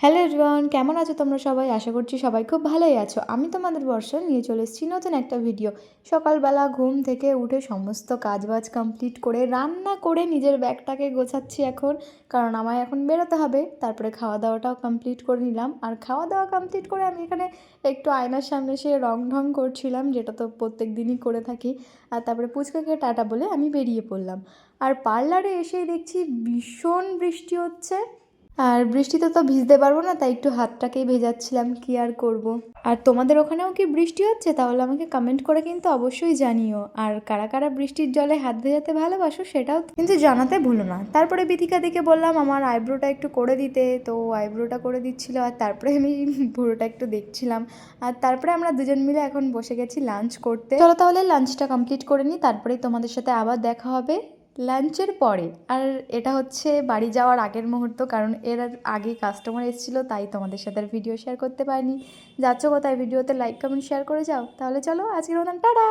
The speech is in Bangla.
হ্যালো এভরিওয়ান, কেমন আছো তোমরা সবাই? আশা করছি সবাই খুব ভালোই আছো। আমি তোমাদের বর্ষা নিয়ে চলে এসেছি নতুন একটা ভিডিও। সকালবেলা ঘুম থেকে উঠে সমস্ত কাজবাজ কমপ্লিট করে রান্না করে নিজের ব্যাগটাকে গোছাচ্ছি এখন, কারণ আমায় এখন বেরোতে হবে। তারপরে খাওয়া দাওয়াটাও কমপ্লিট করে নিলাম, আর খাওয়া দাওয়া কমপ্লিট করে আমি এখানে একটু আয়নার সামনে এসে রং ঢং করছিলাম, যেটা তো প্রত্যেক দিনই করে থাকি। আর তারপরে পুচকাকে টাটা বলে আমি বেরিয়ে পড়লাম। আর পার্লারে এসেই দেখছি ভীষণ বৃষ্টি হচ্ছে। আর বৃষ্টিতে তো ভিজতে পারবো না, তাই একটু হাতটাকেই ভেজাচ্ছিলাম, কি আর করব। আর তোমাদের ওখানেও কি বৃষ্টি হচ্ছে? তাহলে আমাকে কমেন্ট করে কিন্তু অবশ্যই জানিও। আর কারা কারা বৃষ্টির জলে হাত ভেজাতে ভালোবাসো সেটাও কিন্তু জানাতে ভুলো না। তারপরে বিথিকাদিকে বললাম আমার আইব্রোটা একটু করে দিতে, তো আইব্রোটা করে দিচ্ছিল, আর তারপরে আমি পুরোটা একটু দেখছিলাম। আর তারপরে আমরা দুজন মিলে এখন বসে গেছি লাঞ্চ করতে। চলো তাহলে লাঞ্চটা কমপ্লিট করে নিই, তারপরেই তোমাদের সাথে আবার দেখা হবে লাঞ্চের পরে। আর এটা হচ্ছে বাড়ি যাওয়ার আগের মুহূর্ত, কারণ এর আগে কাস্টমার এসেছিলো, তাই তোমাদের সাথে আর ভিডিও শেয়ার করতে পারিনি। যাচ্ছ কোথায়? ভিডিওতে লাইক কমেন্ট শেয়ার করে যাও। তাহলে চলো আজকের মতন টাটা।